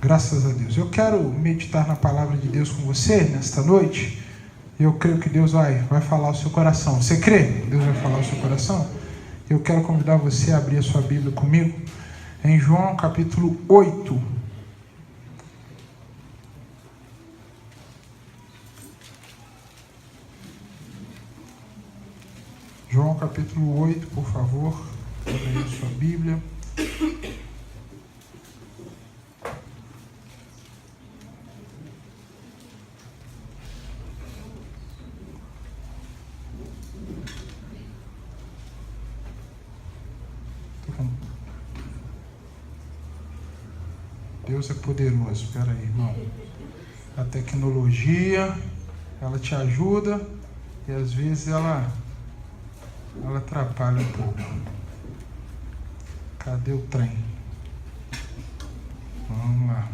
Graças a Deus. Eu quero meditar na palavra de Deus com você nesta noite. E eu creio que Deus vai falar ao seu coração. Você crê que Deus vai falar ao seu coração? Eu quero convidar você a abrir a sua Bíblia comigo em João capítulo 8. João capítulo 8, por favor. Abra a sua Bíblia. Deus é poderoso. Espera aí, irmão. A tecnologia, ela te ajuda e às vezes ela atrapalha um pouco. Cadê o trem? Vamos lá.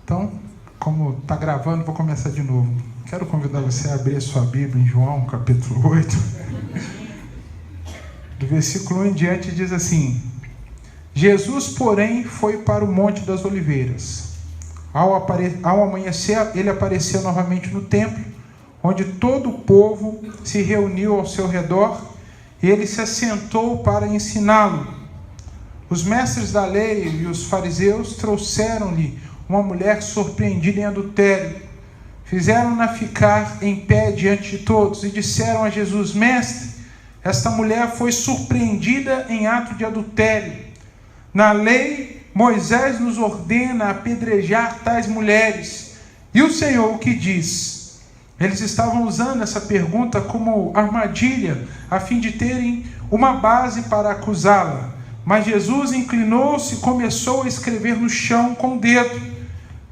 Então, como está gravando, vou começar de novo. Quero convidar você a abrir a sua Bíblia em João capítulo 8. Do versículo 1 em diante diz assim: Jesus, porém, foi para o Monte das Oliveiras. Ao amanhecer, ele apareceu novamente no templo, onde todo o povo se reuniu ao seu redor, e ele se assentou para ensiná-lo. Os mestres da lei e os fariseus trouxeram-lhe uma mulher surpreendida em adultério. Fizeram-na ficar em pé diante de todos e disseram a Jesus: Mestre, esta mulher foi surpreendida em ato de adultério. Na lei, Moisés nos ordena apedrejar tais mulheres. E o Senhor o que diz? Eles estavam usando essa pergunta como armadilha, a fim de terem uma base para acusá-la. Mas Jesus inclinou-se e começou a escrever no chão com o dedo.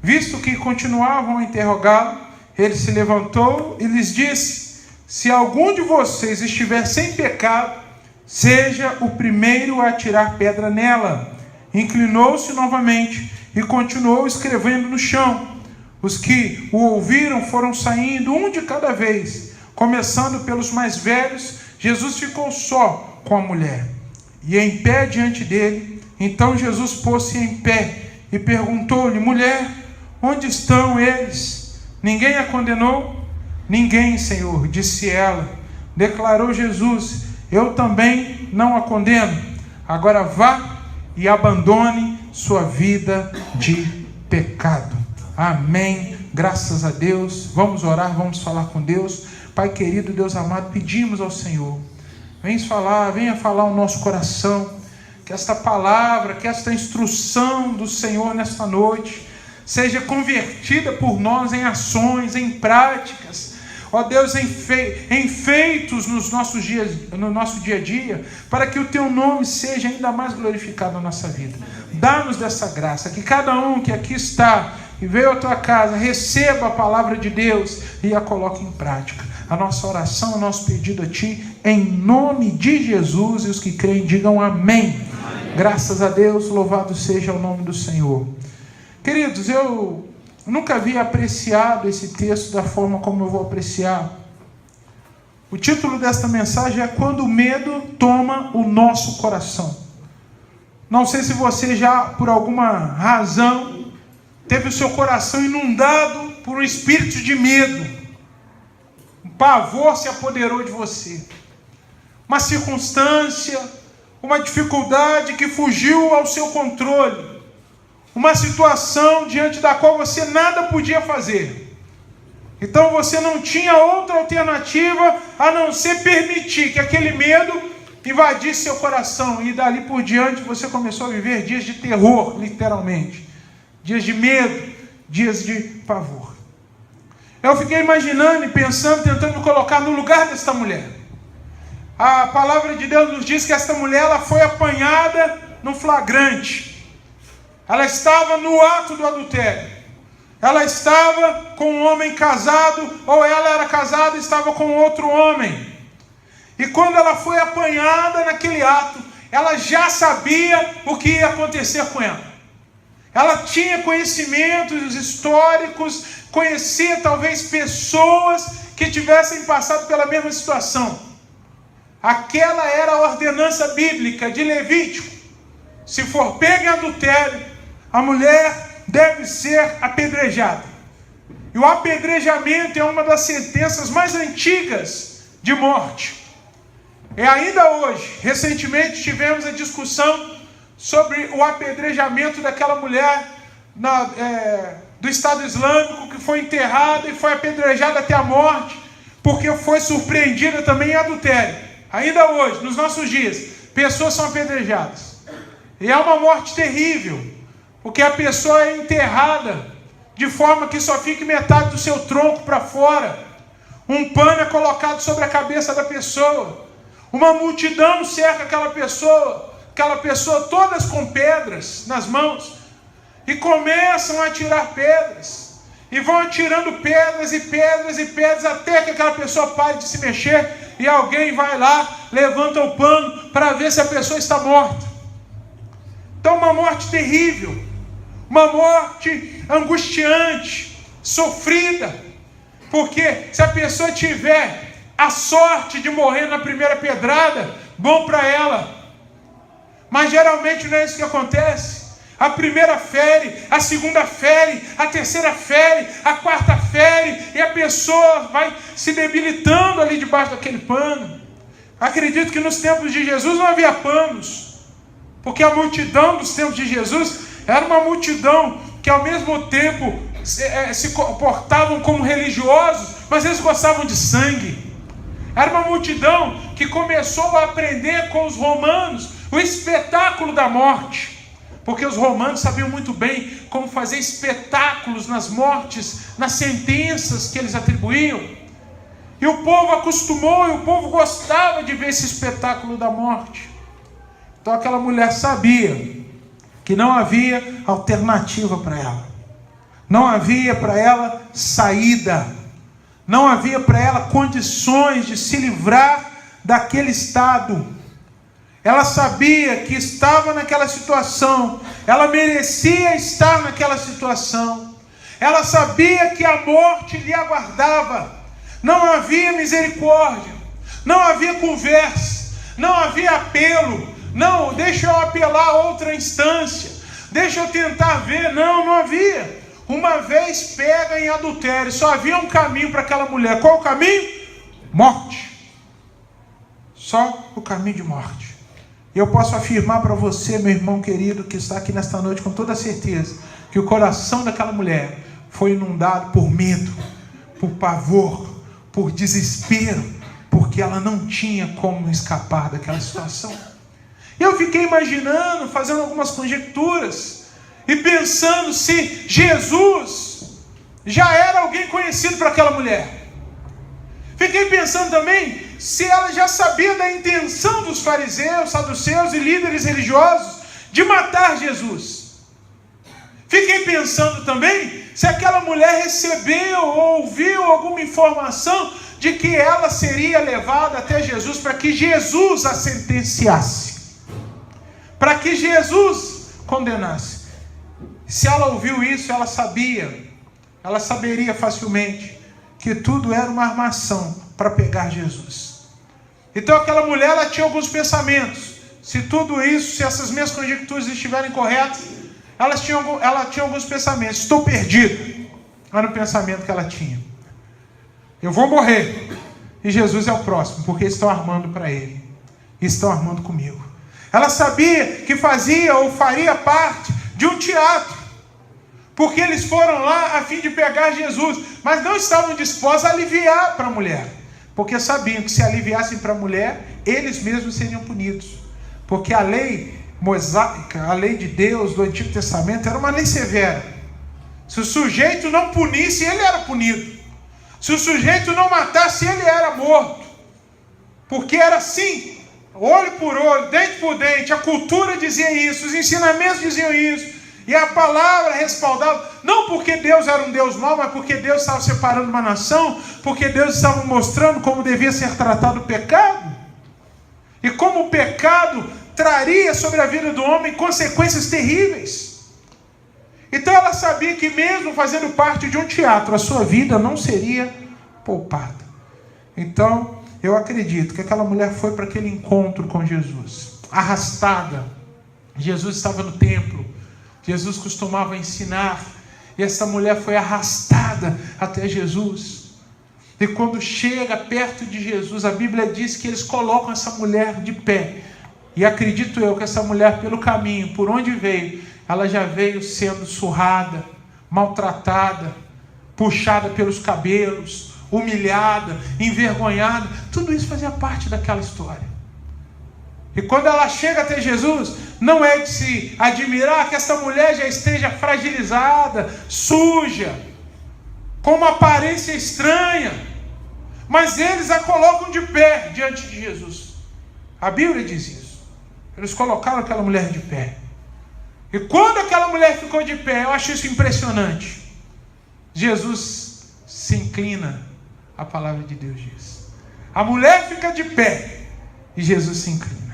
Visto que continuavam a interrogá-lo, ele se levantou e lhes disse: se algum de vocês estiver sem pecado, seja o primeiro a atirar pedra nela. Inclinou-se novamente e continuou escrevendo no chão. Os que o ouviram foram saindo, um de cada vez. Começando pelos mais velhos, Jesus ficou só com a mulher, e em pé diante dele. Então Jesus pôs-se em pé e perguntou-lhe: mulher, onde estão eles? Ninguém a condenou? Ninguém, Senhor, disse ela. Declarou Jesus: eu também não a condeno. Agora vá e abandone sua vida de pecado. Amém. Graças a Deus. Vamos orar, vamos falar com Deus. Pai querido, Deus amado, pedimos ao Senhor: venha falar o nosso coração. Que esta palavra, que esta instrução do Senhor nesta noite seja convertida por nós em ações, em práticas, ó Deus, em feitos no nosso dia a dia, para que o Teu nome seja ainda mais glorificado na nossa vida. Dá-nos dessa graça, que cada um que aqui está e veio à Tua casa, receba a palavra de Deus e a coloque em prática. A nossa oração, o nosso pedido a Ti, em nome de Jesus, e os que creem digam amém. Amém. Graças a Deus, louvado seja o nome do Senhor. Queridos, eu nunca havia apreciado esse texto da forma como eu vou apreciar. O título desta mensagem é Quando o Medo Toma o Nosso Coração. Não sei se você já, por alguma razão, teve o seu coração inundado por um espírito de medo. Um pavor se apoderou de você. Uma circunstância, uma dificuldade que fugiu ao seu controle. Uma situação diante da qual você nada podia fazer. Então você não tinha outra alternativa a não ser permitir que aquele medo invadisse seu coração. E dali por diante você começou a viver dias de terror, literalmente. Dias de medo, dias de pavor. Eu fiquei imaginando e pensando, tentando me colocar no lugar desta mulher. A palavra de Deus nos diz que esta mulher ela foi apanhada no flagrante. Ela estava no ato do adultério. Ela estava com um homem casado, ou ela era casada e estava com outro homem. E quando ela foi apanhada naquele ato, ela já sabia o que ia acontecer com ela. Ela tinha conhecimentos históricos, conhecia talvez pessoas que tivessem passado pela mesma situação. Aquela era a ordenança bíblica de Levítico. Se for pega em adultério, a mulher deve ser apedrejada. E o apedrejamento é uma das sentenças mais antigas de morte. E ainda hoje, recentemente tivemos a discussão sobre o apedrejamento daquela mulher do Estado Islâmico que foi enterrada e foi apedrejada até a morte, porque foi surpreendida também em adultério. Ainda hoje, nos nossos dias, pessoas são apedrejadas. E é uma morte terrível, porque a pessoa é enterrada de forma que só fique metade do seu tronco para fora. Um pano é colocado sobre a cabeça da pessoa. Uma multidão cerca aquela pessoa todas com pedras nas mãos, e começam a atirar pedras, e vão atirando pedras e pedras e pedras, até que aquela pessoa pare de se mexer, e alguém vai lá, levanta o pano para ver se a pessoa está morta. Então, uma morte terrível, uma morte angustiante, sofrida, porque se a pessoa tiver a sorte de morrer na primeira pedrada, bom para ela. Mas geralmente não é isso que acontece. A primeira fere, a segunda fere, a terceira fere, a quarta fere, e a pessoa vai se debilitando ali debaixo daquele pano. Acredito que nos tempos de Jesus não havia panos, porque a multidão dos tempos de Jesus era uma multidão que ao mesmo tempo se comportavam como religiosos, mas eles gostavam de sangue. Era uma multidão que começou a aprender com os romanos o espetáculo da morte, porque os romanos sabiam muito bem como fazer espetáculos nas mortes, nas sentenças que eles atribuíam. E o povo acostumou, e o povo gostava de ver esse espetáculo da morte. Então aquela mulher sabia que não havia alternativa para ela. Não havia para ela saída. Não havia para ela condições de se livrar daquele estado. Ela sabia que estava naquela situação. Ela merecia estar naquela situação. Ela sabia que a morte lhe aguardava. Não havia misericórdia. Não havia conversa. Não havia apelo. Não, deixa eu apelar a outra instância. Deixa eu tentar ver. Não havia. Uma vez pega em adultério, só havia um caminho para aquela mulher. Qual o caminho? Morte. Só o caminho de morte. E eu posso afirmar para você, meu irmão querido, que está aqui nesta noite com toda certeza, que o coração daquela mulher foi inundado por medo, por pavor, por desespero, porque ela não tinha como escapar daquela situação. E eu fiquei imaginando, fazendo algumas conjecturas, e pensando se Jesus já era alguém conhecido para aquela mulher. Fiquei pensando também se ela já sabia da intenção dos fariseus, saduceus e líderes religiosos de matar Jesus. Fiquei pensando também se aquela mulher recebeu ou ouviu alguma informação de que ela seria levada até Jesus para que Jesus a sentenciasse, para que Jesus condenasse. Se ela ouviu isso, ela saberia facilmente que tudo era uma armação para pegar Jesus. Então aquela mulher, ela tinha alguns pensamentos. Se tudo isso, se essas minhas conjecturas estiverem corretas, ela tinha alguns pensamentos. Estou perdido. Era o pensamento que ela tinha. Eu vou morrer. E Jesus é o próximo, porque estão armando para ele. Estão armando comigo. Ela sabia que fazia ou faria parte de um teatro, porque eles foram lá a fim de pegar Jesus, mas não estavam dispostos a aliviar para a mulher, porque sabiam que se aliviassem para a mulher, eles mesmos seriam punidos, porque a lei mosaica, a lei de Deus do Antigo Testamento era uma lei severa. Se o sujeito não punisse, ele era punido. Se o sujeito não matasse, ele era morto, porque era assim, olho por olho, dente por dente. A cultura dizia isso, os ensinamentos diziam isso, e a palavra respaldava, não porque Deus era um Deus mau, mas porque Deus estava separando uma nação, porque Deus estava mostrando como devia ser tratado o pecado, e como o pecado traria sobre a vida do homem consequências terríveis. Então ela sabia que mesmo fazendo parte de um teatro, a sua vida não seria poupada. Então Eu acredito que aquela mulher foi para aquele encontro com Jesus, arrastada. Jesus estava no templo, Jesus costumava ensinar, e essa mulher foi arrastada até Jesus. E quando chega perto de Jesus, a Bíblia diz que eles colocam essa mulher de pé. E acredito eu que essa mulher, pelo caminho, por onde veio, ela já veio sendo surrada, maltratada, puxada pelos cabelos, humilhada, envergonhada. Tudo isso fazia parte daquela história. E quando ela chega até Jesus, não é de se admirar que essa mulher já esteja fragilizada, suja, com uma aparência estranha, mas eles a colocam de pé diante de Jesus. A Bíblia diz isso. Eles colocaram aquela mulher de pé. E quando aquela mulher ficou de pé, eu acho isso impressionante. Jesus se inclina, a palavra de Deus diz. A mulher fica de pé e Jesus se inclina.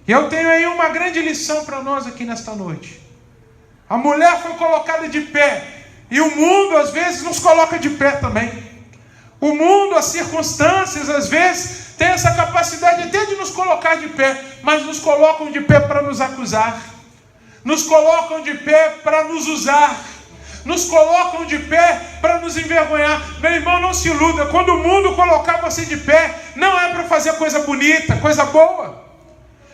E eu tenho aí uma grande lição para nós aqui nesta noite. A mulher foi colocada de pé, e o mundo às vezes nos coloca de pé também. O mundo, as circunstâncias às vezes tem essa capacidade até de nos colocar de pé, mas nos colocam de pé para nos acusar, nos colocam de pé para nos usar, nos colocam de pé para nos envergonhar. Meu irmão, não se iluda. Quando o mundo colocar você de pé, não é para fazer coisa bonita, coisa boa.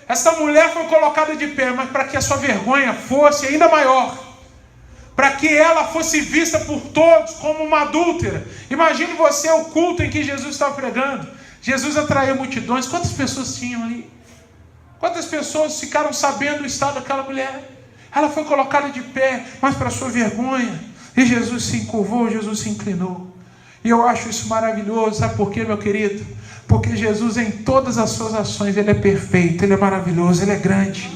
Essa mulher foi colocada de pé, mas para que a sua vergonha fosse ainda maior, para que ela fosse vista por todos como uma adúltera. Imagine você o culto em que Jesus estava pregando. Jesus atraiu multidões. Quantas pessoas tinham ali? Quantas pessoas ficaram sabendo o estado daquela mulher? Ela foi colocada de pé, mas para sua vergonha. E Jesus se encurvou, Jesus se inclinou. E eu acho isso maravilhoso. Sabe por quê, meu querido? Porque Jesus, em todas as suas ações, Ele é perfeito, Ele é maravilhoso, Ele é grande.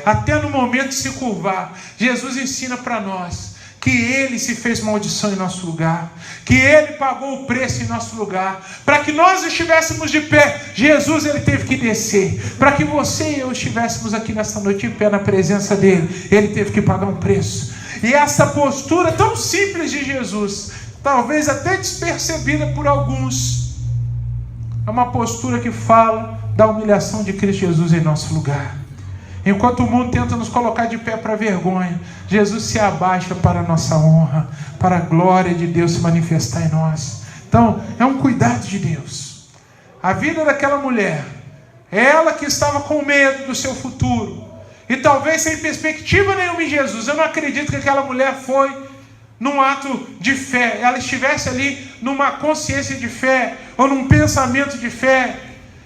Até no momento de se curvar, Jesus ensina para nós que Ele se fez maldição em nosso lugar, que Ele pagou o preço em nosso lugar, para que nós estivéssemos de pé. Jesus, Ele teve que descer, para que você e eu estivéssemos aqui nesta noite em pé na presença dEle. Ele teve que pagar um preço. E essa postura tão simples de Jesus, talvez até despercebida por alguns, é uma postura que fala da humilhação de Cristo Jesus em nosso lugar. Enquanto o mundo tenta nos colocar de pé para vergonha, Jesus se abaixa para a nossa honra, para a glória de Deus se manifestar em nós. Então, é um cuidado de Deus. A vida daquela mulher, ela que estava com medo do seu futuro, e talvez sem perspectiva nenhuma em Jesus. Eu não acredito que aquela mulher foi num ato de fé, ela estivesse ali numa consciência de fé, ou num pensamento de fé.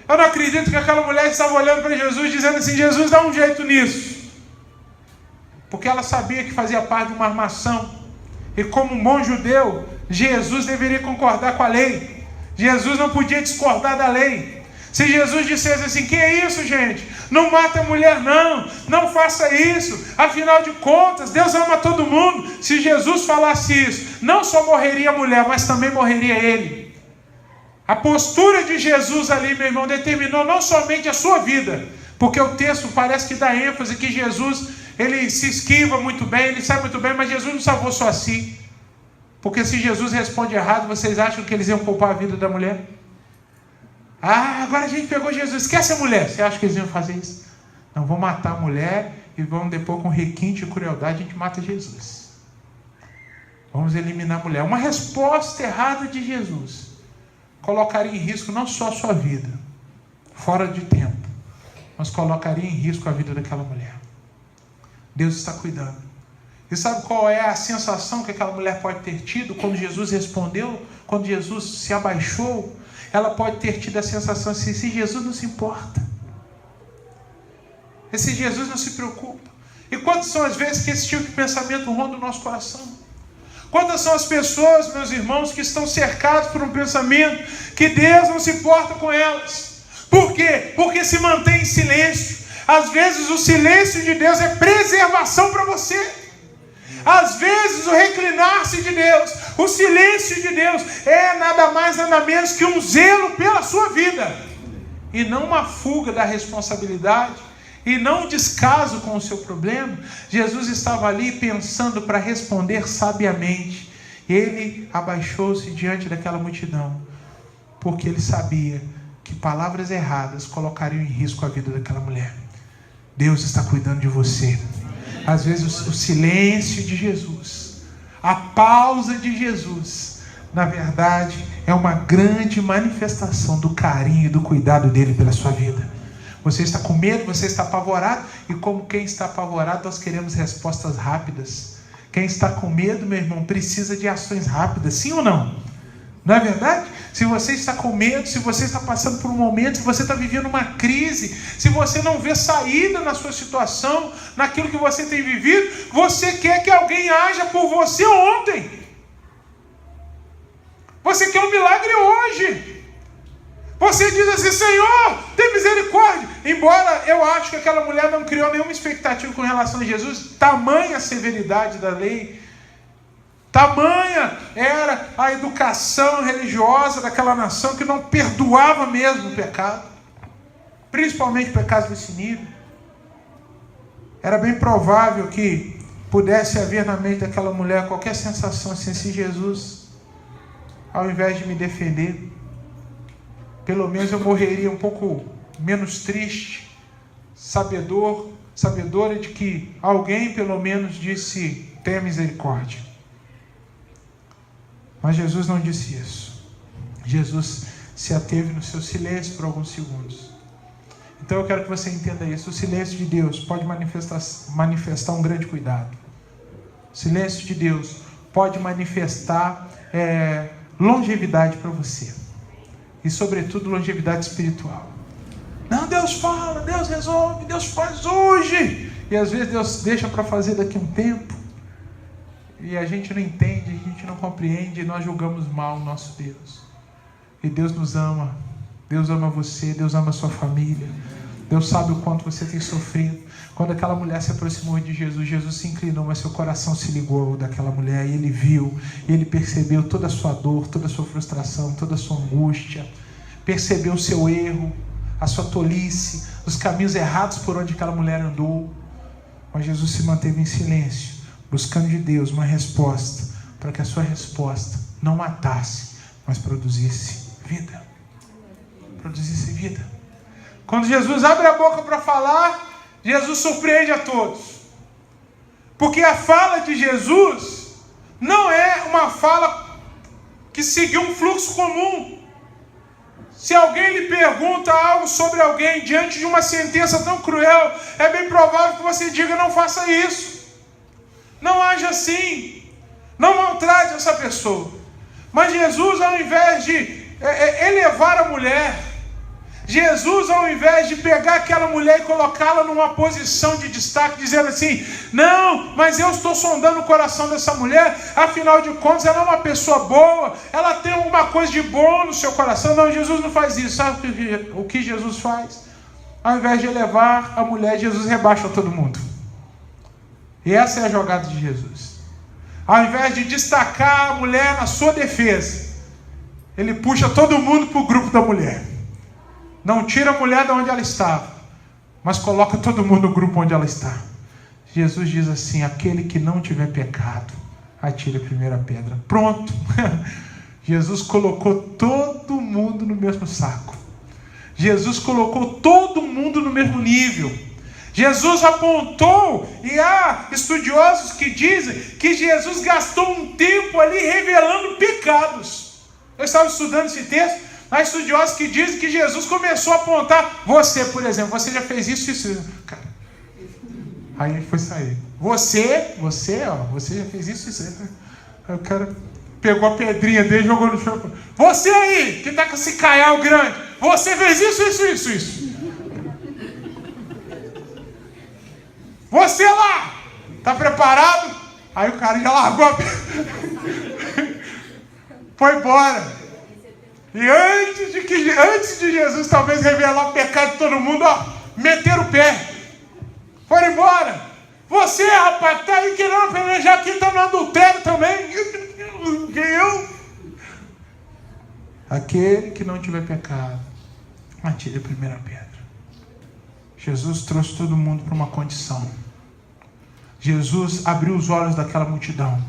Eu não acredito que aquela mulher estava olhando para Jesus dizendo assim: Jesus, dá um jeito nisso, porque ela sabia que fazia parte de uma armação. E como um bom judeu, Jesus deveria concordar com a lei. Jesus não podia discordar da lei. Se Jesus dissesse assim: que é isso, gente? Não mata a mulher, não faça isso. Afinal de contas, Deus ama todo mundo. Se Jesus falasse isso, não só morreria a mulher, mas também morreria ele. A postura de Jesus ali, meu irmão, determinou não somente a sua vida, porque o texto parece que dá ênfase que Jesus, ele se esquiva muito bem, ele sai muito bem, mas Jesus não salvou só a si. Porque se Jesus responde errado, vocês acham que eles iam poupar a vida da mulher? Ah, agora a gente pegou Jesus, esquece a mulher. Você acha que eles iam fazer isso? Não, vamos matar a mulher e vamos depois, com requinte e crueldade, a gente mata Jesus. Vamos eliminar a mulher. Uma resposta errada de Jesus colocaria em risco não só a sua vida, fora de tempo, mas colocaria em risco a vida daquela mulher. Deus está cuidando. E sabe qual é a sensação que aquela mulher pode ter tido quando Jesus respondeu, quando Jesus se abaixou? Ela pode ter tido a sensação assim: esse Jesus não se importa, esse Jesus não se preocupa. E quantas são as vezes que esse tipo de pensamento ronda o nosso coração? Quantas são as pessoas, meus irmãos, que estão cercados por um pensamento que Deus não se importa com elas? Por quê? Porque se mantém em silêncio. Às vezes o silêncio de Deus é preservação para você. Às vezes o reclinar-se de Deus, o silêncio de Deus é nada mais nada menos que um zelo pela sua vida, e não uma fuga da responsabilidade, e não um descaso com o seu problema. Jesus estava ali pensando para responder sabiamente. Ele abaixou-se diante daquela multidão porque ele sabia que palavras erradas colocariam em risco a vida daquela mulher. Deus está cuidando de você. Às vezes o silêncio de Jesus, a pausa de Jesus, na verdade é uma grande manifestação do carinho e do cuidado dele pela sua vida. Você está com medo, você está apavorado, e como quem está apavorado, nós queremos respostas rápidas. Quem está com medo, meu irmão, precisa de ações rápidas, sim ou não? Não é verdade? Se você está com medo, se você está passando por um momento, se você está vivendo uma crise, se você não vê saída na sua situação, naquilo que você tem vivido, você quer que alguém haja por você ontem. Você quer um milagre hoje. Você diz assim: Senhor, tem misericórdia. Embora eu acho que aquela mulher não criou nenhuma expectativa com relação a Jesus, tamanha a severidade da lei, tamanha era a educação religiosa daquela nação, que não perdoava mesmo o pecado, principalmente pecados desse nível. Era bem provável que pudesse haver na mente daquela mulher qualquer sensação assim: se Jesus, ao invés de me defender, pelo menos eu morreria um pouco menos triste, sabedora de que alguém pelo menos disse: tenha misericórdia. Mas Jesus não disse isso. Jesus se ateve no seu silêncio por alguns segundos. Então eu quero que você entenda isso. O silêncio de Deus pode manifestar um grande cuidado. O silêncio de Deus pode manifestar longevidade para você. E sobretudo longevidade espiritual. Não, Deus fala, Deus resolve, Deus faz hoje. E às vezes Deus deixa para fazer daqui a um tempo. E a gente não entende, a gente não compreende, e nós julgamos mal o nosso Deus. E Deus nos ama. Deus ama você, Deus ama a sua família. Deus sabe o quanto você tem sofrido. Quando aquela mulher se aproximou de Jesus, Jesus se inclinou, mas seu coração se ligou ao daquela mulher. E ele viu, e ele percebeu toda a sua dor, toda a sua frustração, toda a sua angústia. Percebeu o seu erro, a sua tolice, os caminhos errados por onde aquela mulher andou. Mas Jesus se manteve em silêncio, buscando de Deus uma resposta, para que a sua resposta não matasse, mas produzisse vida. Produzisse vida. Quando Jesus abre a boca para falar, Jesus surpreende a todos. Porque a fala de Jesus não é uma fala que seguiu um fluxo comum. Se alguém lhe pergunta algo sobre alguém diante de uma sentença tão cruel, é bem provável que você diga: não faça isso. Não haja assim. Não maltrate essa pessoa. Mas Jesus, ao invés de elevar a mulher, Jesus, ao invés de pegar aquela mulher e colocá-la numa posição de destaque, dizendo assim: não, mas eu estou sondando o coração dessa mulher, afinal de contas ela é uma pessoa boa, ela tem alguma coisa de bom no seu coração. Não, Jesus não faz isso. Sabe o que Jesus faz? Ao invés de elevar a mulher, Jesus rebaixa todo mundo. E essa é a jogada de Jesus. Ao invés de destacar a mulher na sua defesa, ele puxa todo mundo para o grupo da mulher. Não tira a mulher de onde ela estava, mas coloca todo mundo no grupo onde ela está. Jesus diz assim: aquele que não tiver pecado, atire a primeira pedra. Pronto. Jesus colocou todo mundo no mesmo saco. Jesus colocou todo mundo no mesmo nível. Jesus apontou, e há estudiosos que dizem que Jesus gastou um tempo ali revelando pecados. Eu estava estudando esse texto. Há estudiosos que dizem que Jesus começou a apontar: você, por exemplo, você já fez isso, isso. Cara, aí ele foi sair. Você já fez isso, isso. Aí o cara pegou a pedrinha dele e jogou no chão. Você aí, que está com esse caial grande, você fez isso. Você lá, está preparado? Aí o cara já largou a foi embora. E antes de Jesus talvez revelar o pecado de todo mundo, meteram o pé. Foram embora. Você, rapaz, está aí querendo pelejar aqui, está no adultério também. Eu? Aquele que não tiver pecado, atire a primeira pedra. Jesus trouxe todo mundo para uma condição. Jesus abriu os olhos daquela multidão.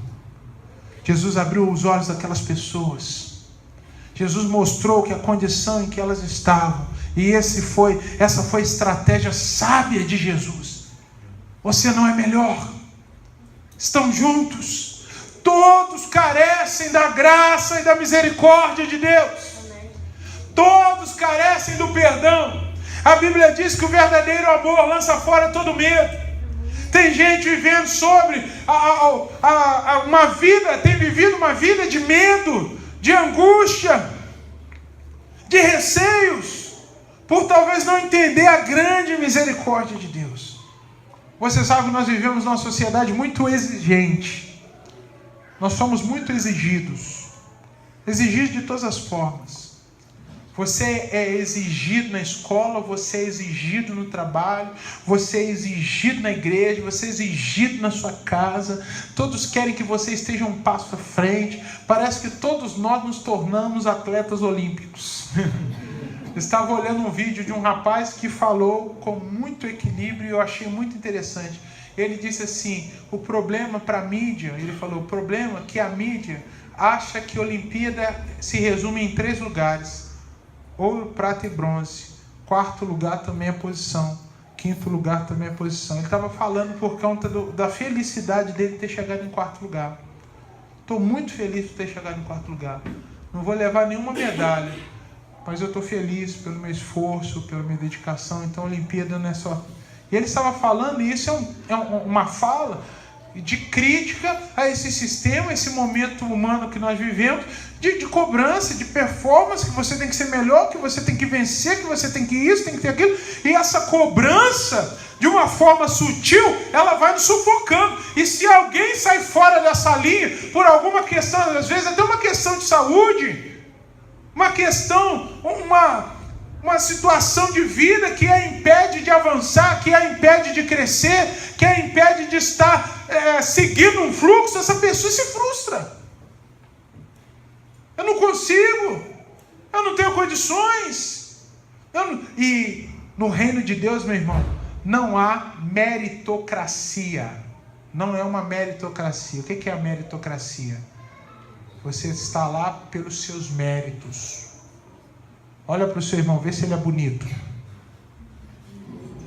Jesus abriu os olhos daquelas pessoas. Jesus mostrou que a condição em que elas estavam, e essa foi a estratégia sábia de Jesus. Você não é melhor. Estão juntos. Todos carecem da graça e da misericórdia de Deus. Todos carecem do perdão. A Bíblia diz que o verdadeiro amor lança fora todo medo. Tem gente vivendo tem vivido uma vida de medo, de angústia, de receios, por talvez não entender a grande misericórdia de Deus. Você sabe que nós vivemos numa sociedade muito exigente. Nós somos muito exigidos de todas as formas. Você é exigido na escola, você é exigido no trabalho, você é exigido na igreja, você é exigido na sua casa. Todos querem que você esteja um passo à frente. Parece que todos nós nos tornamos atletas olímpicos. Estava olhando um vídeo de um rapaz que falou com muito equilíbrio e eu achei muito interessante. Ele disse assim, o problema para a mídia, ele falou, o problema é que a mídia acha que a Olimpíada se resume em 3 lugares. Ouro, prata e bronze. 4º lugar também é posição. 5º lugar também é posição. Ele estava falando por conta da felicidade dele ter chegado em 4º lugar. Estou muito feliz por ter chegado em 4º lugar. Não vou levar nenhuma medalha, mas eu estou feliz pelo meu esforço, pela minha dedicação. Então a Olimpíada não é só... E ele estava falando, e isso é uma fala de crítica a esse sistema, esse momento humano que nós vivemos, de cobrança, de performance, que você tem que ser melhor, que você tem que vencer, que você tem que isso, tem que ter aquilo. E essa cobrança, de uma forma sutil, ela vai nos sufocando. E se alguém sai fora dessa linha, por alguma questão, às vezes até uma questão de saúde, uma questão, uma situação de vida que a impede de avançar, que a impede de crescer, que a impede de estar seguindo um fluxo, essa pessoa se frustra. Eu não consigo, eu não tenho condições. E no reino de Deus, meu irmão, não há meritocracia. Não é uma meritocracia. O que é a meritocracia? Você está lá pelos seus méritos. Olha para o seu irmão, vê se ele é bonito.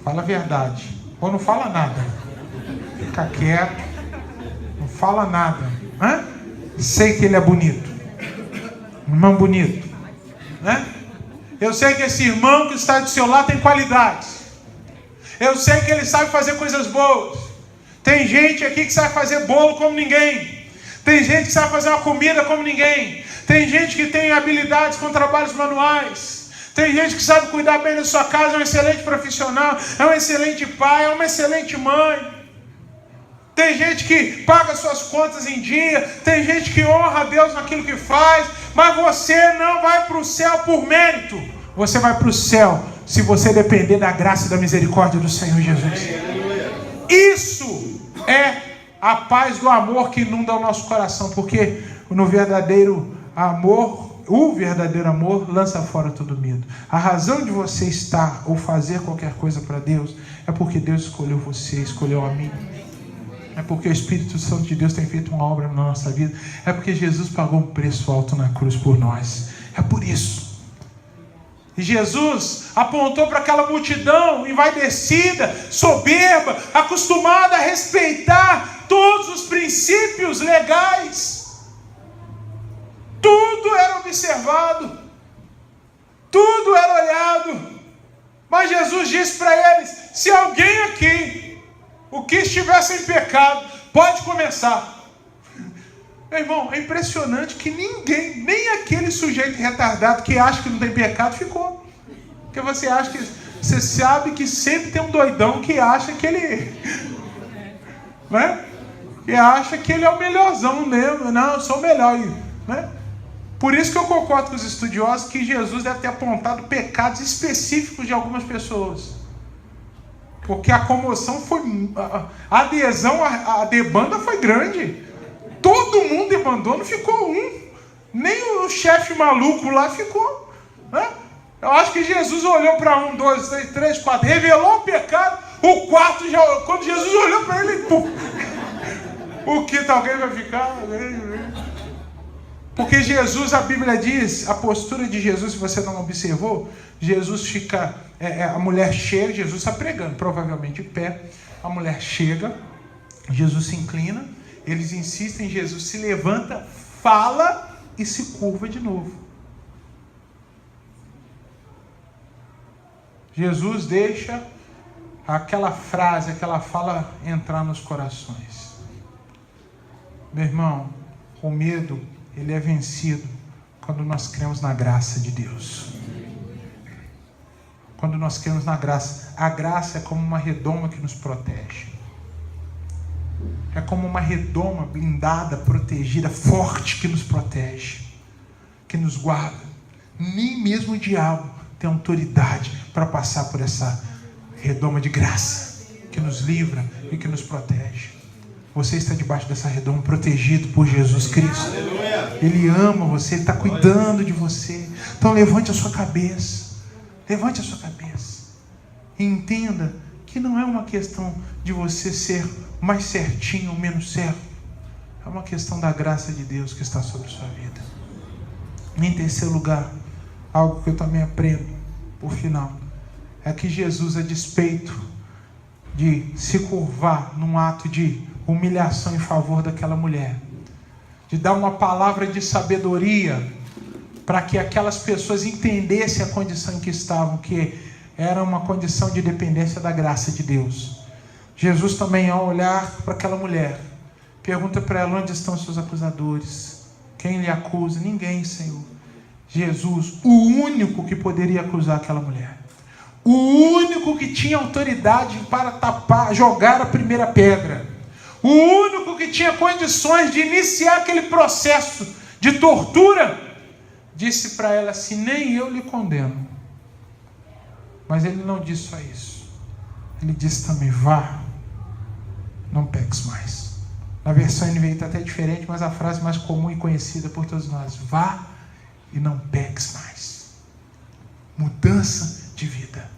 Fala a verdade. Ou não fala nada. Fica quieto. Não fala nada. Sei que ele é bonito. Irmão bonito. Eu sei que esse irmão que está do seu lado tem qualidades. Eu sei que ele sabe fazer coisas boas. Tem gente aqui que sabe fazer bolo como ninguém. Tem gente que sabe fazer uma comida como ninguém. Tem gente que tem habilidades com trabalhos manuais. Tem gente que sabe cuidar bem da sua casa, é um excelente profissional, é um excelente pai, é uma excelente mãe. Tem gente que paga suas contas em dia. Tem gente que honra a Deus naquilo que faz. Mas você não vai para o céu por mérito. Você vai para o céu se você depender da graça e da misericórdia do Senhor Jesus. Isso é a paz do amor que inunda o nosso coração. Porque no verdadeiro amor, o verdadeiro amor lança fora todo medo. A razão de você estar ou fazer qualquer coisa para Deus é porque Deus escolheu você, escolheu a mim. É porque o Espírito Santo de Deus tem feito uma obra na nossa vida. É porque Jesus pagou um preço alto na cruz por nós. É por isso. E Jesus apontou para aquela multidão envaidecida, soberba, acostumada a respeitar todos os princípios legais. Tudo era observado. Tudo era olhado. Mas Jesus disse para eles: se alguém aqui, o que estivesse em pecado, pode começar. Meu irmão, é impressionante que ninguém, nem aquele sujeito retardado que acha que não tem pecado, ficou. Porque você sabe que sempre tem um doidão que acha que ele... Que acha que ele é o melhorzão mesmo. Não, eu sou o melhor. Por isso que eu concordo com os estudiosos que Jesus deve ter apontado pecados específicos de algumas pessoas. Porque a comoção foi... A adesão, a debanda foi grande. Todo mundo debandou, não ficou um. Nem o chefe maluco lá ficou. Eu acho que Jesus olhou para 1, 2, 3, 4, revelou o pecado. O quarto já... Quando Jesus olhou para ele, pum. O que? Alguém vai ficar? Porque Jesus, a Bíblia diz, a postura de Jesus, se você não observou, Jesus fica, a mulher chega, Jesus está pregando, provavelmente de pé, a mulher chega, Jesus se inclina, eles insistem, Jesus se levanta, fala e se curva de novo. Jesus deixa aquela frase, aquela fala entrar nos corações. Meu irmão, o medo, ele é vencido quando nós cremos na graça de Deus. Quando nós cremos na graça. A graça é como uma redoma que nos protege. É como uma redoma blindada, protegida, forte, que nos protege, que nos guarda. Nem mesmo o diabo tem autoridade para passar por essa redoma de graça, que nos livra e que nos protege. Você está debaixo dessa redoma, protegido por Jesus Cristo. Ele ama você, Ele está cuidando de você. Então levante a sua cabeça. Levante a sua cabeça. E entenda que não é uma questão de você ser mais certinho ou menos certo. É uma questão da graça de Deus que está sobre a sua vida. Em terceiro lugar, algo que eu também aprendo, por final, é que Jesus, a despeito de se curvar num ato de humilhação em favor daquela mulher, de dar uma palavra de sabedoria para que aquelas pessoas entendessem a condição em que estavam, que era uma condição de dependência da graça de Deus. Jesus também, ao olhar para aquela mulher, pergunta para ela: onde estão seus acusadores? Quem lhe acusa? Ninguém, Senhor. Jesus, o único que poderia acusar aquela mulher, o único que tinha autoridade para tapar, jogar a primeira pedra, o único que tinha condições de iniciar aquele processo de tortura, disse para ela assim: nem eu lhe condeno. Mas ele não disse só isso. Ele disse também: vá, não peques mais. Na versão NVI está até diferente, mas a frase mais comum e conhecida por todos nós: vá e não peques mais. Mudança de vida.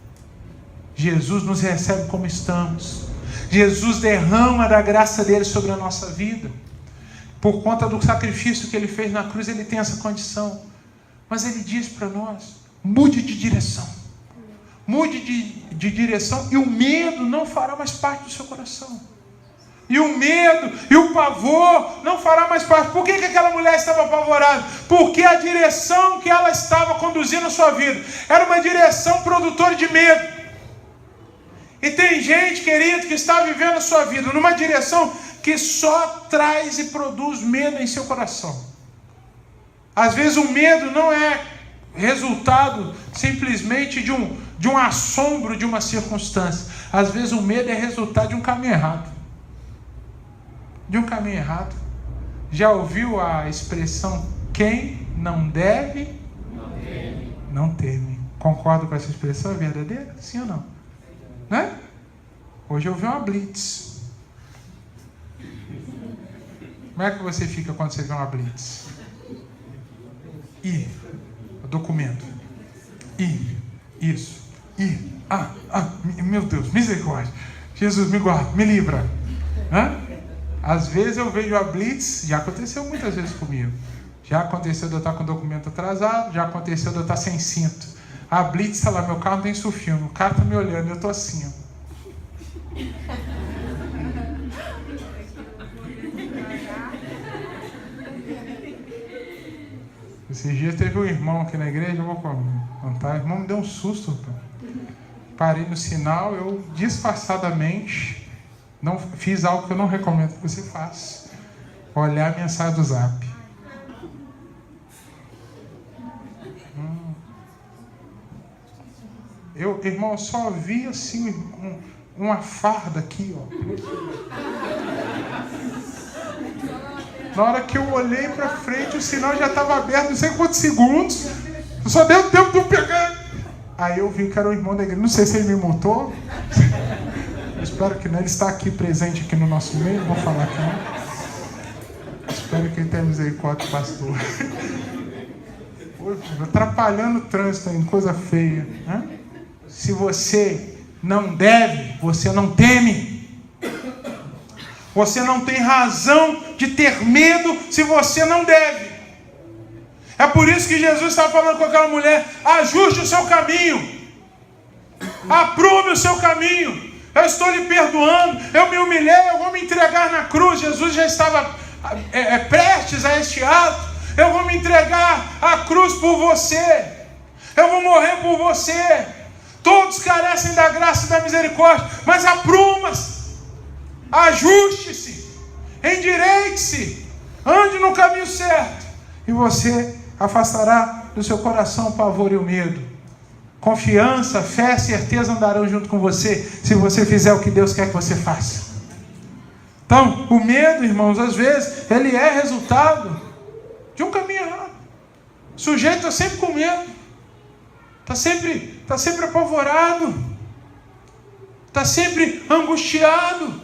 Jesus nos recebe como estamos. Jesus derrama da graça dele sobre a nossa vida. Por conta do sacrifício que ele fez na cruz, ele tem essa condição. Mas ele diz para nós: mude de direção. Mude de direção, e o medo não fará mais parte do seu coração. E o medo e o pavor não fará mais parte. Por que aquela mulher estava apavorada? Porque a direção que ela estava conduzindo a sua vida era uma direção produtora de medo. E tem gente, querido, que está vivendo a sua vida numa direção que só traz e produz medo em seu coração. Às vezes o medo não é resultado simplesmente de um assombro de uma circunstância. Às vezes o medo é resultado de um caminho errado. De um caminho errado. Já ouviu a expressão: quem não deve, não teme? Concordo com essa expressão? É verdadeira? Sim ou não? Né? Hoje eu vi uma blitz. Como é que você fica quando você vê uma blitz? O documento. Isso. Meu Deus, misericórdia. Jesus, me guarda, me livra. Hã? Às vezes eu vejo a blitz, já aconteceu muitas vezes comigo. Já aconteceu de eu estar com o documento atrasado, já aconteceu de eu estar sem cinto. A blitz está lá, meu carro tem isso filme, o cara está me olhando, eu estou assim, ó. Esses dias teve um irmão aqui na igreja, eu vou contar, o irmão me deu um susto. Parei no sinal, eu disfarçadamente não fiz algo que eu não recomendo que você faça: olhar a mensagem do Zap. Irmão, eu só vi assim uma farda aqui, ó. Na hora que eu olhei para frente, o sinal já estava aberto, não sei quantos segundos. Só deu tempo de eu pegar. Aí eu vi que era o irmão da igreja. Não sei se ele me multou. Eu espero que não. Ele está aqui presente aqui no nosso meio. Não vou falar aqui não. Espero que ele tenha misericórdia do pastor. Atrapalhando o trânsito em coisa feia, né? Se você não deve, você não teme. Você não tem razão de ter medo se você não deve. É por isso que Jesus estava falando com aquela mulher: ajuste o seu caminho, aprume o seu caminho. Eu estou lhe perdoando, eu me humilhei, eu vou me entregar na cruz. Jesus já estava prestes a este ato. Eu vou me entregar à cruz por você, eu vou morrer por você. Todos carecem da graça e da misericórdia, mas apruma-se, ajuste-se, endireite-se, ande no caminho certo, e você afastará do seu coração o pavor e o medo. Confiança, fé, certeza andarão junto com você, se você fizer o que Deus quer que você faça. Então, o medo, irmãos, às vezes, ele é resultado de um caminho errado. O sujeito está sempre com medo, está sempre apavorado, está sempre angustiado.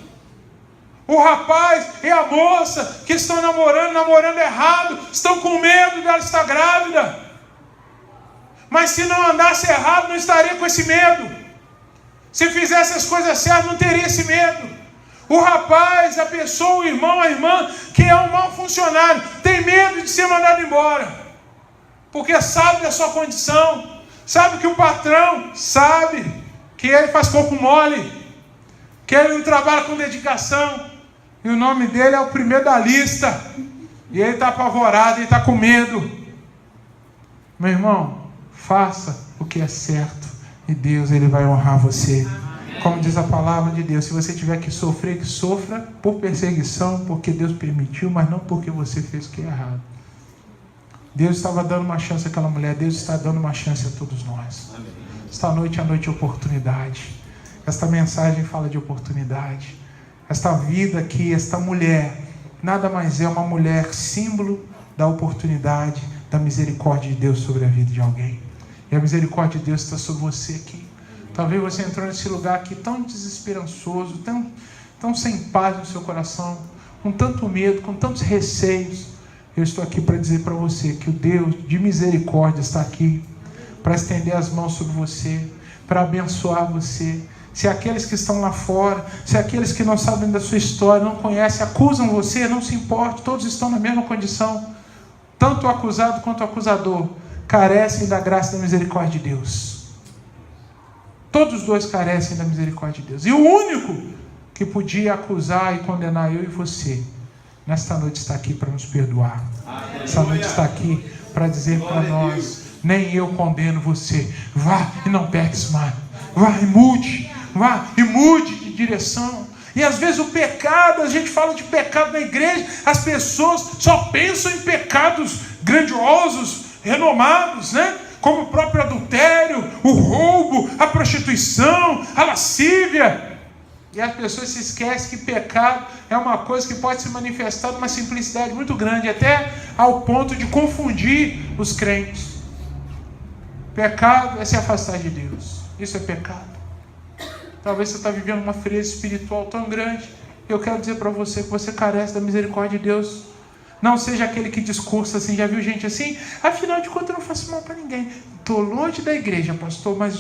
O rapaz e a moça que estão namorando errado, estão com medo dela estar grávida. Mas se não andasse errado, não estaria com esse medo. Se fizesse as coisas certas, não teria esse medo. O rapaz, a pessoa, o irmão, a irmã, que é um mau funcionário, tem medo de ser mandado embora, porque sabe da sua condição, sabe que o patrão sabe que ele faz corpo mole, que ele não trabalha com dedicação, e o nome dele é o primeiro da lista, e ele está apavorado, ele está com medo. Meu irmão, faça o que é certo, e Deus, ele vai honrar você. Como diz a palavra de Deus, se você tiver que sofrer, que sofra por perseguição, porque Deus permitiu, mas não porque você fez o que é errado. Deus estava dando uma chance àquela mulher, Deus está dando uma chance a todos nós. Esta noite é a noite de oportunidade. Esta mensagem fala de oportunidade. Esta vida aqui, esta mulher, nada mais é uma mulher símbolo da oportunidade, da misericórdia de Deus sobre a vida de alguém. E a misericórdia de Deus está sobre você aqui. Talvez você entrou nesse lugar aqui tão desesperançoso, tão sem paz no seu coração, com tanto medo, com tantos receios. Eu estou aqui para dizer para você que o Deus de misericórdia está aqui para estender as mãos sobre você, para abençoar você. Se aqueles que estão lá fora, se aqueles que não sabem da sua história, não conhecem, acusam você, não se importe, todos estão na mesma condição. Tanto o acusado quanto o acusador carecem da graça e da misericórdia de Deus. Todos os dois carecem da misericórdia de Deus. E o único que podia acusar e condenar eu e você, nesta noite está aqui para nos perdoar. Essa noite está aqui para dizer para nós: nem eu condeno você. Vá e não peques mais. Vá e mude de direção. E às vezes o pecado, a gente fala de pecado na igreja, as pessoas só pensam em pecados grandiosos, renomados, né? Como o próprio adultério, o roubo, a prostituição, a lascívia. E as pessoas se esquecem que pecado é uma coisa que pode se manifestar numa simplicidade muito grande, até ao ponto de confundir os crentes. Pecado é se afastar de Deus. Isso é pecado. Talvez você está vivendo uma frieza espiritual tão grande. Eu quero dizer para você que você carece da misericórdia de Deus. Não seja aquele que discursa assim. Já viu gente assim? Afinal de contas eu não faço mal para ninguém. Estou longe da igreja, pastor, mas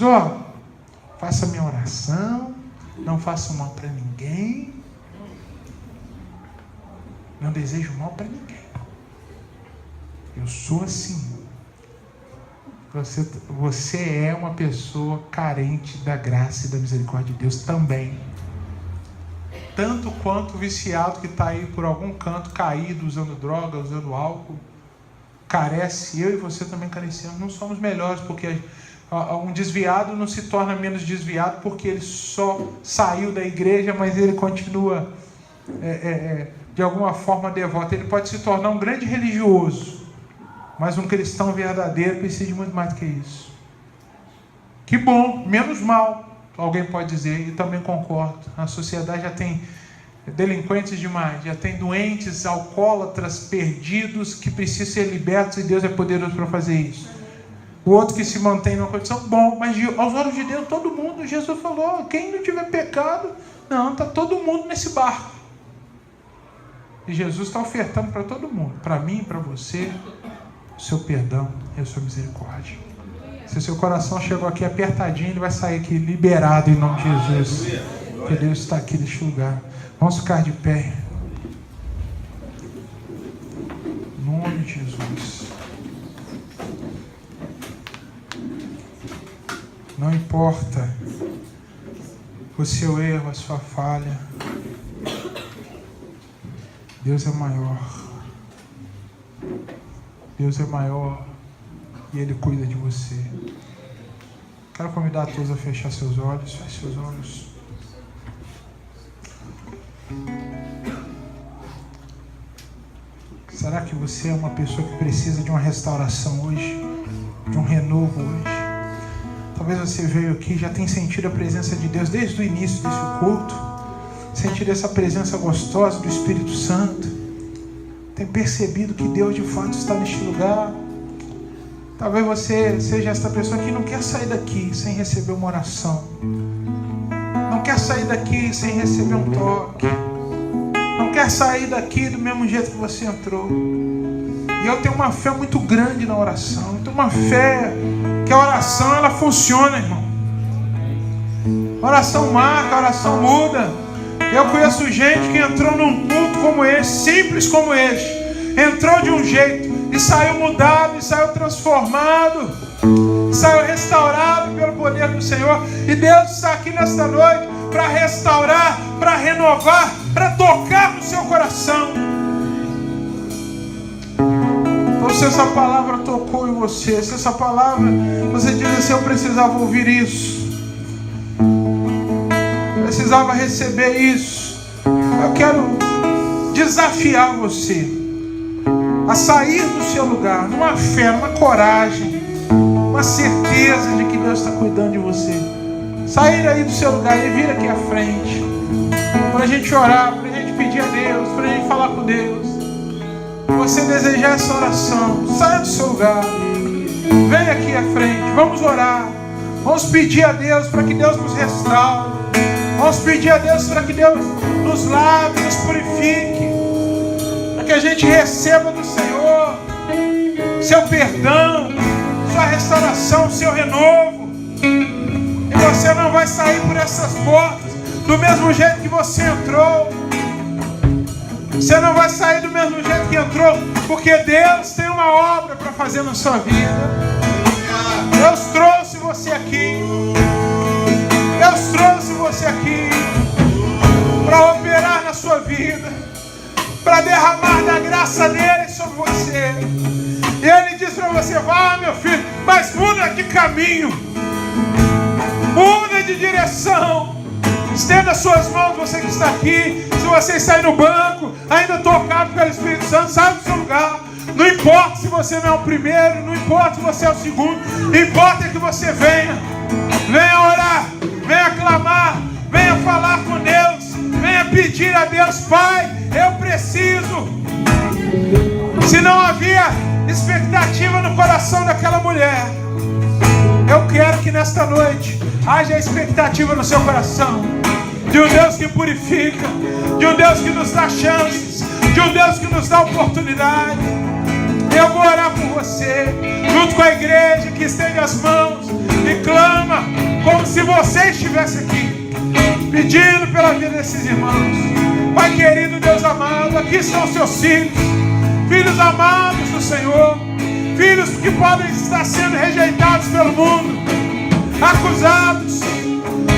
faça minha oração, não faço mal para ninguém, não desejo mal para ninguém. Eu sou assim. Você é uma pessoa carente da graça e da misericórdia de Deus também. Tanto quanto o viciado que está aí por algum canto, caído, usando droga, usando álcool, carece. Eu e você também carecemos. Não somos melhores, porque um desviado não se torna menos desviado porque ele só saiu da igreja, mas ele continua de alguma forma devoto. Ele pode se tornar um grande religioso, mas um cristão verdadeiro precisa de muito mais do que isso. Que bom, menos mal, alguém pode dizer, e também concordo. A sociedade já tem delinquentes demais, já tem doentes, alcoólatras, perdidos, que precisam ser libertos, e Deus é poderoso para fazer isso. O outro que se mantém numa condição, bom, mas aos olhos de Deus, todo mundo, Jesus falou, quem não tiver pecado, não, está todo mundo nesse barco. E Jesus está ofertando para todo mundo, para mim e para você, o seu perdão e a sua misericórdia. Se o seu coração chegou aqui apertadinho, ele vai sair aqui liberado em nome de Jesus. Porque Deus está aqui neste lugar. Vamos ficar de pé. Em nome de Jesus. Não importa o seu erro, a sua falha. Deus é maior. Deus é maior e Ele cuida de você. Quero convidar todos a fechar seus olhos. Feche seus olhos. Será que você é uma pessoa que precisa de uma restauração hoje? De um renovo hoje? Talvez você veio aqui e já tem sentido a presença de Deus desde o início desse culto. Sentido essa presença gostosa do Espírito Santo. Tem percebido que Deus de fato está neste lugar. Talvez você seja esta pessoa que não quer sair daqui sem receber uma oração. Não quer sair daqui sem receber um toque. Não quer sair daqui do mesmo jeito que você entrou. E eu tenho uma fé muito grande na oração. Eu tenho uma fé que a oração ela funciona, irmão. A oração marca, a oração muda. Eu conheço gente que entrou num culto como esse, simples como este. Entrou de um jeito e saiu mudado, e saiu transformado, saiu restaurado pelo poder do Senhor. E Deus está aqui nesta noite para restaurar, para renovar, para tocar no seu coração. Então, se essa palavra tocou em você, se essa palavra, você diz assim: eu precisava ouvir isso, precisava receber isso. Eu quero desafiar você a sair do seu lugar, numa fé, numa coragem, uma certeza de que Deus está cuidando de você. Sair aí do seu lugar e vir aqui à frente, para a gente orar, para a gente pedir a Deus, para a gente falar com Deus. Se você desejar essa oração, saia do seu lugar, vem aqui à frente, vamos orar, vamos pedir a Deus para que Deus nos restaure, vamos pedir a Deus para que Deus nos lave, nos purifique, para que a gente receba do Senhor seu perdão, sua restauração, seu renovo. E você não vai sair por essas portas do mesmo jeito que você entrou. Você não vai sair do mesmo jeito que entrou, porque Deus tem uma obra para fazer na sua vida. Deus trouxe você aqui. Deus trouxe você aqui para operar na sua vida, para derramar da graça dele sobre você. E ele diz para você: vá, meu filho, mas muda de caminho, muda de direção. Estenda suas mãos, você que está aqui. Se você está aí no banco, ainda tocado pelo Espírito Santo, sai do seu lugar. Não importa se você não é o primeiro, não importa se você é o segundo, importa que você venha. Venha orar, venha clamar, venha falar com Deus, venha pedir a Deus: Pai, eu preciso. Se não havia expectativa no coração daquela mulher, eu quero que nesta noite haja expectativa no seu coração, de um Deus que purifica, de um Deus que nos dá chances, de um Deus que nos dá oportunidade. Eu vou orar por você, junto com a igreja que estende as mãos e clama, como se você estivesse aqui, pedindo pela vida desses irmãos. Pai querido, Deus amado, aqui estão seus filhos, filhos amados do Senhor, filhos que podem estar sendo rejeitados pelo mundo, acusados,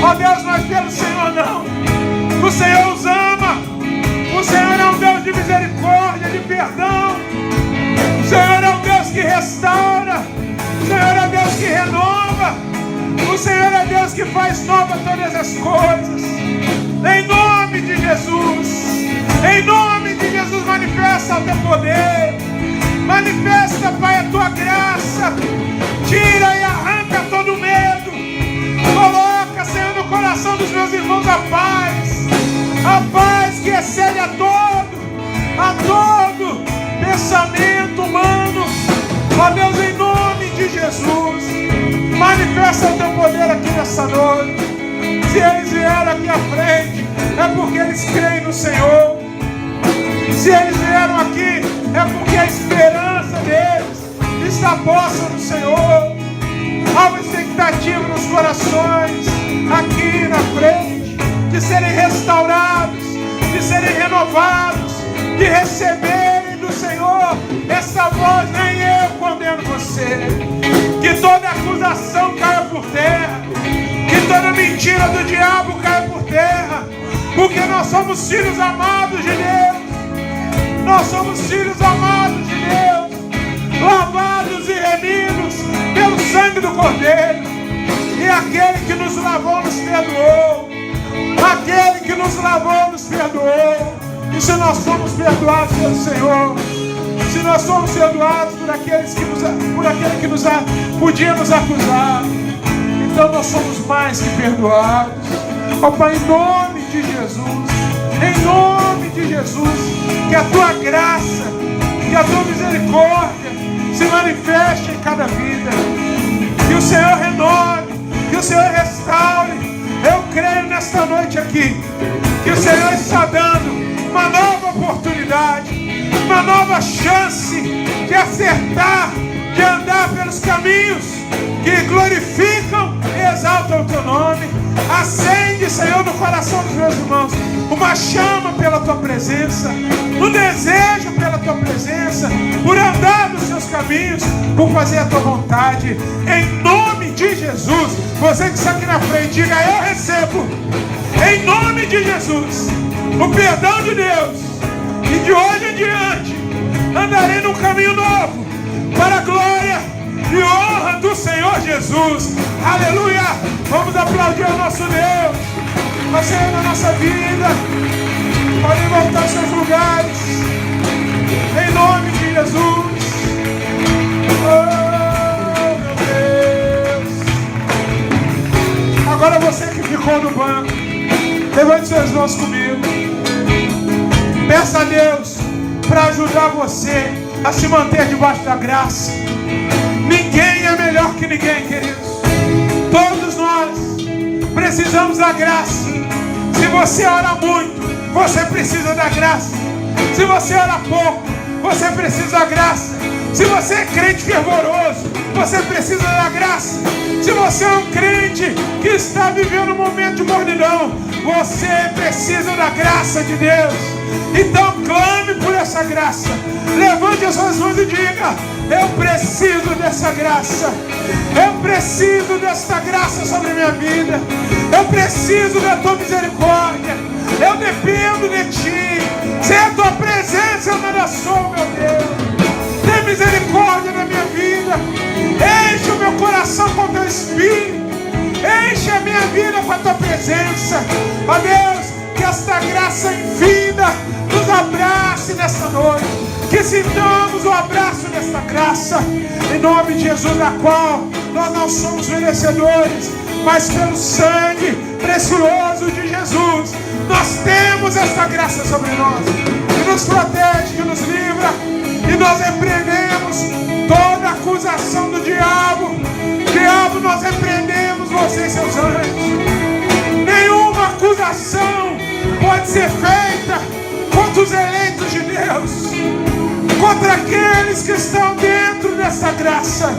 ó Deus, mas pelo Senhor não. O Senhor os ama, o Senhor é um Deus de misericórdia, de perdão. O Senhor é um Deus que restaura, o Senhor é Deus que renova, o Senhor é Deus que faz nova todas as coisas. Em nome de Jesus, em nome de Jesus, manifesta o teu poder, manifesta, Pai, a tua graça, tira e arranca todo medo, coloca, Senhor, no coração dos meus irmãos a paz que excede a todo pensamento humano. Ó Deus, em nome de Jesus, manifesta o teu poder aqui nessa noite. Se eles vieram aqui à frente, é porque eles creem no Senhor. Se eles vieram aqui, é porque a esperança deles está posta no Senhor. Há uma expectativa nos corações, aqui na frente, de serem restaurados, de serem renovados, de receberem do Senhor essa voz: nem eu condeno você. Que toda acusação caia por terra, mentira do diabo cai por terra, porque nós somos filhos amados de Deus. Nós somos filhos amados de Deus, lavados e remidos pelo sangue do Cordeiro. E aquele que nos lavou nos perdoou. Aquele que nos lavou nos perdoou. E se nós fomos perdoados pelo Senhor, se nós fomos perdoados por aquele que nos podia nos acusar, então nós somos mais que perdoados. Ó Pai, em nome de Jesus, em nome de Jesus, que a Tua graça, que a Tua misericórdia se manifeste em cada vida. Que o Senhor renove, que o Senhor restaure. Eu creio nesta noite aqui que o Senhor está dando uma nova oportunidade, uma nova chance de acertar, de andar pelos caminhos que glorificam e exaltam o Teu nome. Acende, Senhor, no coração dos meus irmãos uma chama pela Tua presença, um desejo pela Tua presença, por andar nos Teus caminhos, por fazer a Tua vontade, em nome de Jesus. Você que está aqui na frente, diga: eu recebo, em nome de Jesus, o perdão de Deus, e de hoje em diante andarei num caminho novo, para a glória e honra do Senhor Jesus. Aleluia! Vamos aplaudir o nosso Deus. O Senhor na nossa vida. Podem voltar aos seus lugares, em nome de Jesus. Oh, meu Deus! Agora você que ficou no banco, levante suas mãos comigo. Peça a Deus para ajudar você a se manter debaixo da graça. Ninguém é melhor que ninguém, queridos. Todos nós precisamos da graça. Se você ora muito, você precisa da graça. Se você ora pouco, você precisa da graça. Se você é crente fervoroso, você precisa da graça. Se você é um crente que está vivendo um momento de mornidão, você precisa da graça de Deus. Então clame por essa graça. Levante as suas mãos e diga: eu preciso dessa graça. Eu preciso desta graça sobre a minha vida. Eu preciso da Tua misericórdia. Eu dependo de Ti. Sem a Tua presença eu nada sou, meu Deus. Tem misericórdia na minha vida. Enche o meu coração com o Teu Espírito. Enche a minha vida com a Tua presença. Ó Deus, que esta graça infinita nos abrace nesta noite. Que sintamos o abraço desta graça, em nome de Jesus, da qual nós não somos merecedores, mas pelo sangue precioso de Jesus, nós temos esta graça sobre nós, que nos protege, que nos livra, e nós repreendemos toda acusação do diabo. Diabo, nós repreendemos você e seus anjos. Nenhuma acusação pode ser feita contra os eleitos de Deus, contra aqueles que estão dentro dessa graça.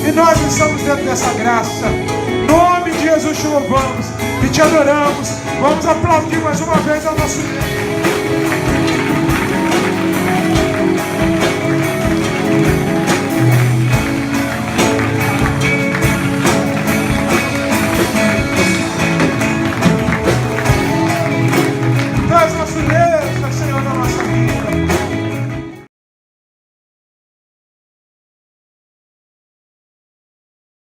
E nós estamos dentro dessa graça. Em nome de Jesus te louvamos e te adoramos. Vamos aplaudir mais uma vez ao nosso Deus.